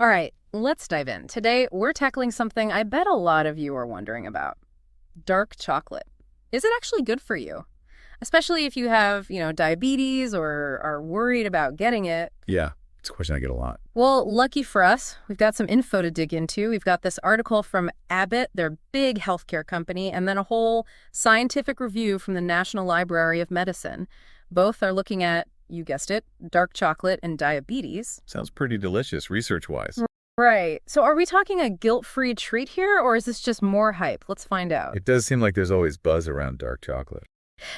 All right, let's dive in. Today, we're tackling something I bet a lot of you are wondering about. Dark chocolate. Is it actually good for you? Especially if you have, diabetes or are worried about getting it. Yeah, it's a question I get a lot. Well, lucky for us, we've got some info to dig into. We've got this article from Abbott, their big healthcare company, and then a whole scientific review from the National Library of Medicine. Both are looking at, you guessed it, dark chocolate and diabetes. Sounds pretty delicious research-wise. Right. So are we talking a guilt-free treat here, or is this just more hype? Let's find out. It does seem like there's always buzz around dark chocolate.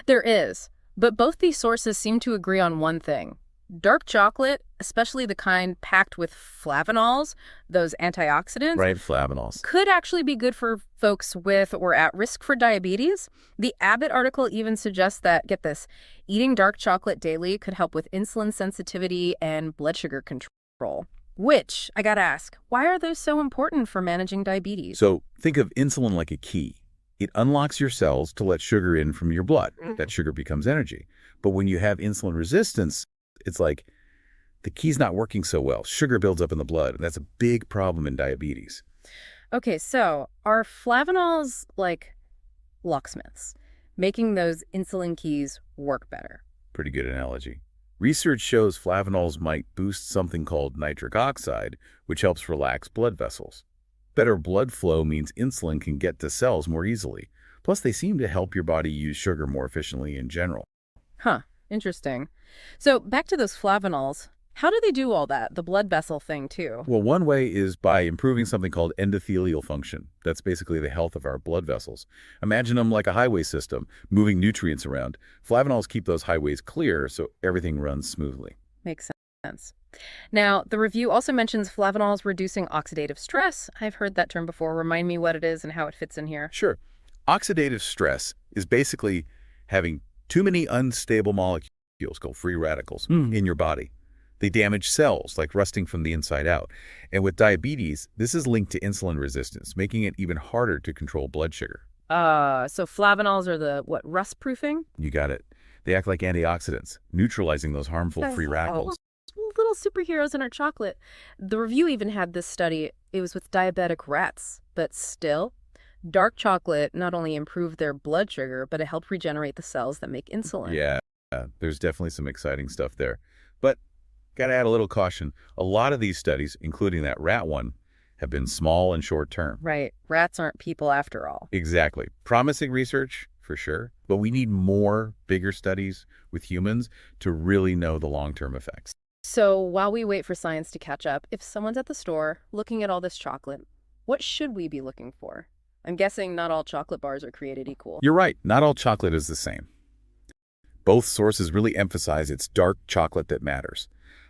There is, but both these sources seem to agree on one thing. Dark chocolate, especially the kind packed with flavanols, those antioxidants, Right, flavanols. could actually be good for folks with or at risk for diabetes. The Abbott article even suggests that, get this, eating dark chocolate daily could help with insulin sensitivity and blood sugar control. Which, I gotta ask, why are those so important for managing diabetes? So think of insulin like a key. It unlocks your cells to let sugar in from your blood. That sugar becomes energy. But when you have insulin resistance, it's like the key's not working so well. Sugar builds up in the blood, and that's a big problem in diabetes. Okay, so are flavanols like locksmiths, making those insulin keys work better? Pretty good analogy. Research shows flavanols might boost something called nitric oxide, which helps relax blood vessels. Better blood flow means insulin can get to cells more easily. Plus, they seem to help your body use sugar more efficiently in general. Huh, interesting. So back to those flavanols. How do they do all that? The blood vessel thing, too. Well, one way is by improving something called endothelial function. That's basically the health of our blood vessels. Imagine them like a highway system, moving nutrients around. Flavanols keep those highways clear so everything runs smoothly. Makes sense. Now, the review also mentions flavanols reducing oxidative stress. I've heard that term before. Remind me what it is and how it fits in here. Sure. Oxidative stress is basically having too many unstable molecules called free radicals in your body. They damage cells, like rusting from the inside out. And with diabetes, this is linked to insulin resistance, making it even harder to control blood sugar. So flavanols are rust-proofing? You got it. They act like antioxidants, neutralizing those harmful free radicals. Little superheroes in our chocolate. The review even had this study. It was with diabetic rats. But still, dark chocolate not only improved their blood sugar, but it helped regenerate the cells that make insulin. Yeah, there's definitely some exciting stuff there. But got to add a little caution. A lot of these studies, including that rat one, have been small and short-term. Right. Rats aren't people after all. Exactly. Promising research, for sure. But we need more, bigger studies with humans to really know the long-term effects. So while we wait for science to catch up, if someone's at the store looking at all this chocolate, what should we be looking for? I'm guessing not all chocolate bars are created equal. You're right. Not all chocolate is the same. Both sources really emphasize it's dark chocolate that matters.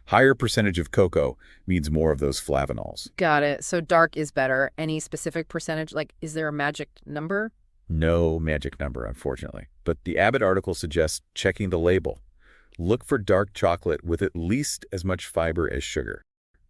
Higher percentage of cocoa means more of those flavanols. Got it. So dark is better. Any specific percentage? Like, is there a magic number? No magic number, unfortunately. But the Abbott article suggests checking the label. Look for dark chocolate with at least as much fiber as sugar.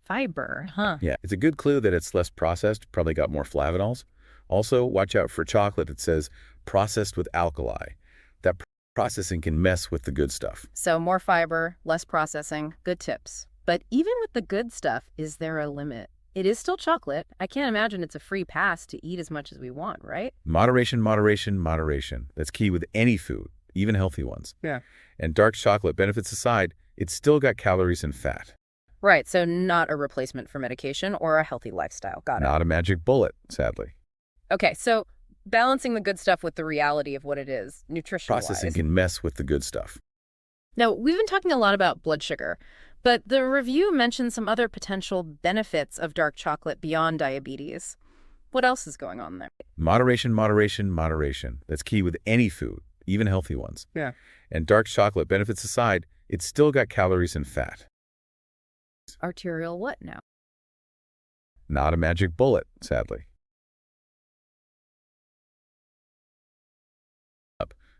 Fiber, huh? Yeah, it's a good clue that it's less processed, probably got more flavanols. Also, watch out for chocolate that says processed with alkali. That processing can mess with the good stuff. So more fiber, less processing, good tips. But even with the good stuff, is there a limit? It is still chocolate. I can't imagine it's a free pass to eat as much as we want, right? Moderation, moderation, moderation. That's key with any food, even healthy ones. Yeah. And dark chocolate, benefits aside, it's still got calories and fat. Right, so not a replacement for medication or a healthy lifestyle. Got it. Not a magic bullet, sadly. Okay, so balancing the good stuff with the reality of what it is, nutrition-wise. Processing can mess with the good stuff. Now, we've been talking a lot about blood sugar, but the review mentioned some other potential benefits of dark chocolate beyond diabetes. What else is going on there? Moderation, moderation, moderation. That's key with any food, even healthy ones. Yeah. And dark chocolate, benefits aside, it's still got calories and fat. Arterial what now? Not a magic bullet, sadly.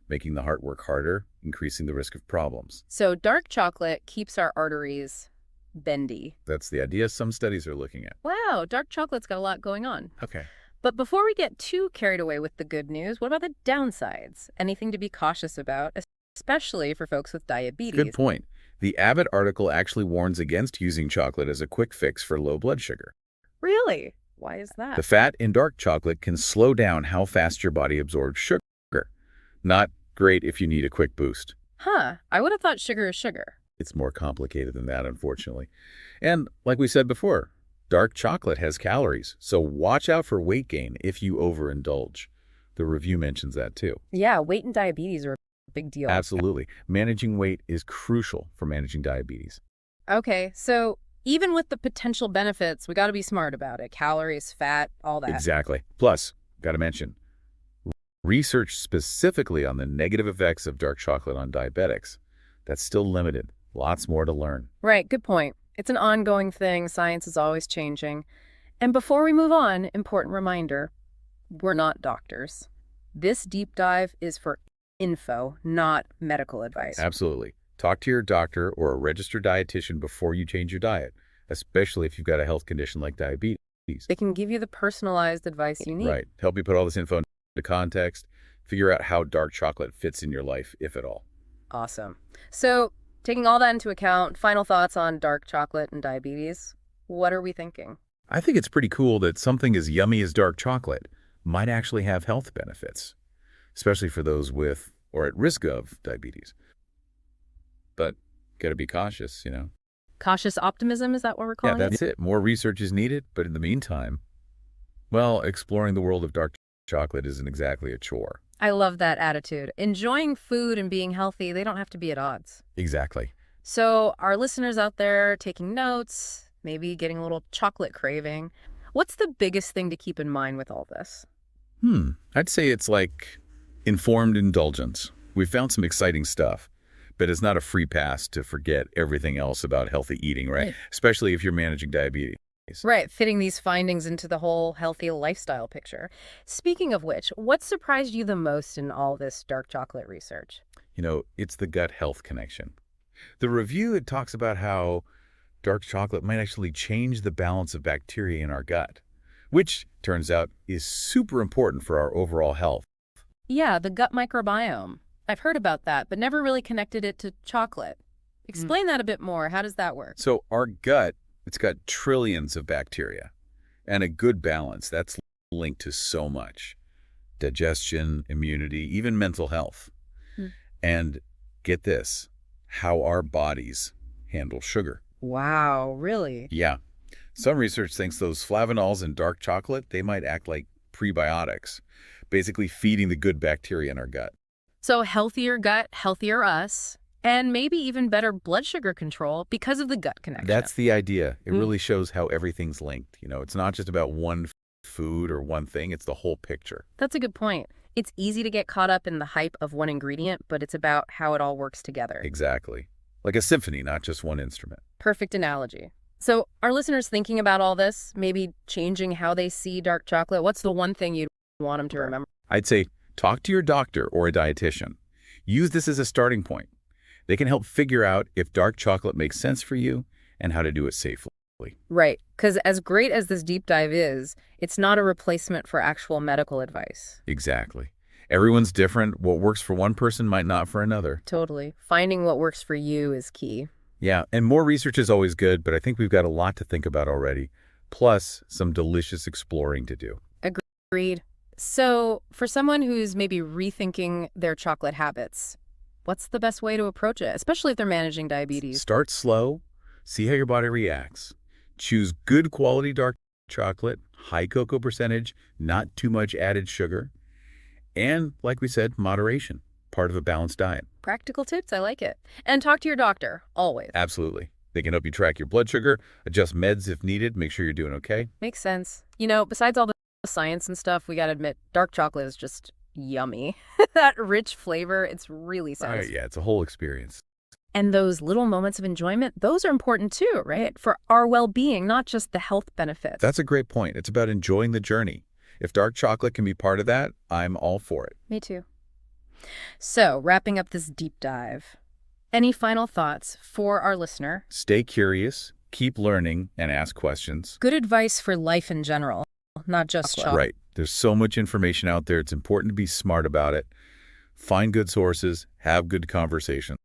Making the heart work harder, increasing the risk of problems. So dark chocolate keeps our arteries bendy. That's the idea some studies are looking at. Wow, dark chocolate's got a lot going on. Okay. But before we get too carried away with the good news, what about the downsides? Anything to be cautious about, especially for folks with diabetes? Good point. The Abbott article actually warns against using chocolate as a quick fix for low blood sugar. Really? Why is The that? fat in dark chocolate can slow down how fast your body absorbs sugar. Not great if you need a quick boost. Huh, I would have thought sugar is sugar. It's more complicated than that, unfortunately. And like we said before, dark chocolate has calories, so watch out for weight gain if you overindulge. The review mentions that too. Yeah, weight and diabetes are a big deal. Absolutely. Managing weight is crucial for managing diabetes. Okay, so even with the potential benefits, we got to be smart about it. Calories, fat, all that. Exactly. Plus, got to mention, research specifically on the negative effects of dark chocolate on diabetics. That's still limited. Lots more to learn. Right, good point. It's an ongoing thing. Science is always changing. And before we move on, important reminder, we're not doctors. This deep dive is for info, not medical advice. Absolutely. Talk to your doctor or a registered dietitian before you change your diet, especially if you've got a health condition like diabetes. They can give you the personalized advice you need. Right. Help you put all this info into context, figure out how dark chocolate fits in your life, if at all. Awesome. So, taking all that into account, final thoughts on dark chocolate and diabetes. What are we thinking? I think it's pretty cool that something as yummy as dark chocolate might actually have health benefits, especially for those with or at risk of diabetes. But got to be cautious, you know. Cautious optimism, is that what we're calling Yeah, that's it. More research is needed, but in the meantime, well, exploring the world of dark chocolate isn't exactly a chore. I love that attitude. Enjoying food and being healthy, they don't have to be at odds. Exactly. So, our listeners out there taking notes, maybe getting a little chocolate craving, what's the biggest thing to keep in mind with all this? I'd say it's like informed indulgence. We've found some exciting stuff, but it's not a free pass to forget everything else about healthy eating, right? Especially if you're managing diabetes. Right, fitting these findings into the whole healthy lifestyle picture. Speaking of which, what surprised you the most in all this dark chocolate research? You know, it's the gut health connection. The review, it talks about how dark chocolate might actually change the balance of bacteria in our gut, which turns out is super important for our overall health. Yeah, the gut microbiome. I've heard about that, but never really connected it to chocolate. Explain that a bit more. How does that work? So our gut, it's got trillions of bacteria, and a good balance, that's linked to so much. Digestion, immunity, even mental health. And get this, how our bodies handle sugar. Wow, really? Yeah. Some research thinks those flavanols in dark chocolate, they might act like prebiotics, basically feeding the good bacteria in our gut. So healthier gut, healthier us, and maybe even better blood sugar control because of the gut connection. That's the idea. It really shows how everything's linked. You know, it's not just about one food or one thing, it's the whole picture. That's a good point. It's easy to get caught up in the hype of one ingredient, but it's about how it all works together. Exactly. Like a symphony, not just one instrument. Perfect analogy. So are listeners thinking about all this, maybe changing how they see dark chocolate? What's the one thing you'd want them to remember? I'd say talk to your doctor or a dietitian. Use this as a starting point. They can help figure out if dark chocolate makes sense for you and how to do it safely. Right, because as great as this deep dive is, it's not a replacement for actual medical advice. Exactly. Everyone's different. What works for one person might not for another. Totally. Finding what works for you is key. Yeah, and more research is always good, but I think we've got a lot to think about already, plus some delicious exploring to do. Agreed. So for someone who's maybe rethinking their chocolate habits, what's the best way to approach it, especially if they're managing diabetes? Start slow, see how your body reacts. Choose good quality dark chocolate, high cocoa percentage, not too much added sugar, and, like we said, moderation, part of a balanced diet. Practical tips, I like it. And talk to your doctor, always. Absolutely. They can help you track your blood sugar, adjust meds if needed, make sure you're doing okay. Makes sense. You know, besides all the science and stuff, we gotta admit, dark chocolate is just yummy. That rich flavor, it's really satisfying. Yeah, it's a whole experience. And those little moments of enjoyment, those are important too, right? For our well-being, not just the health benefits. That's a great point. It's about enjoying the journey. If dark chocolate can be part of that, I'm all for it. Me too. So, wrapping up this deep dive, any final thoughts for our listener? Stay curious, keep learning, and ask questions. Good advice for life in general, not just chocolate. Right. There's so much information out there. It's important to be smart about it. Find good sources, have good conversations.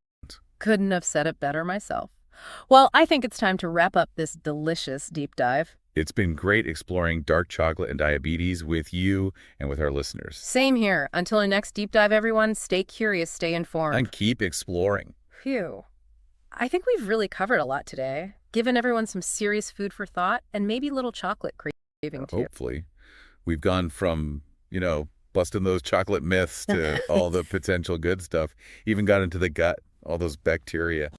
Couldn't have said it better myself. Well, I think it's time to wrap up this delicious deep dive. It's been great exploring dark chocolate and diabetes with you and with our listeners. Same here. Until our next deep dive, everyone, stay curious, stay informed. And keep exploring. Phew. I think we've really covered a lot today, given everyone some serious food for thought and maybe a little chocolate craving too. Hopefully. We've gone from, busting those chocolate myths to all the potential good stuff. Even got into the gut, all those bacteria.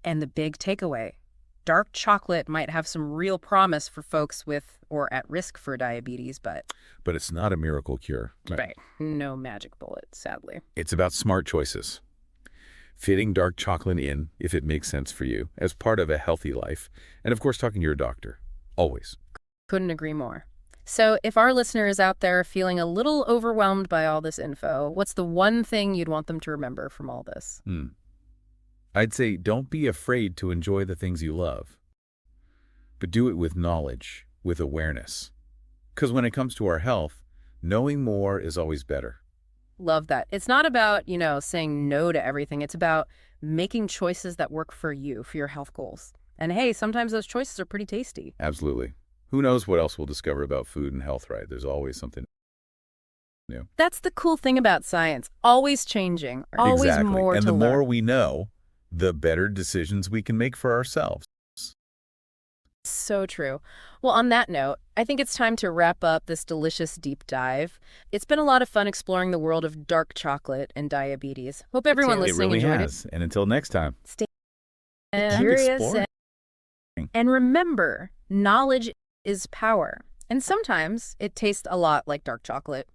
And the big takeaway, dark chocolate might have some real promise for folks with or at risk for diabetes, but it's not a miracle cure. right, no magic bullet, sadly. It's about smart choices. Fitting dark chocolate in, if it makes sense for you, as part of a healthy life. And of course, talking to your doctor. Always. Couldn't agree more. So if our listeners out there are feeling a little overwhelmed by all this info, what's the one thing you'd want them to remember from all this? I'd say don't be afraid to enjoy the things you love, but do it with knowledge, with awareness. Because when it comes to our health, knowing more is always better. Love that. It's not about, saying no to everything. It's about making choices that work for you, for your health goals. And hey, sometimes those choices are pretty tasty. Absolutely. Who knows what else we'll discover about food and health, right? There's always something new. That's the cool thing about science. Always changing. Always Exactly. more And to the learn. more we know, the better decisions we can make for ourselves. So true. Well, on that note, I think it's time to wrap up this delicious deep dive. It's been a lot of fun exploring the world of dark chocolate and diabetes. Hope everyone It listening really enjoyed has. And until next time. Stay Keep curious exploring. and remember, knowledge is power. And sometimes it tastes a lot like dark chocolate.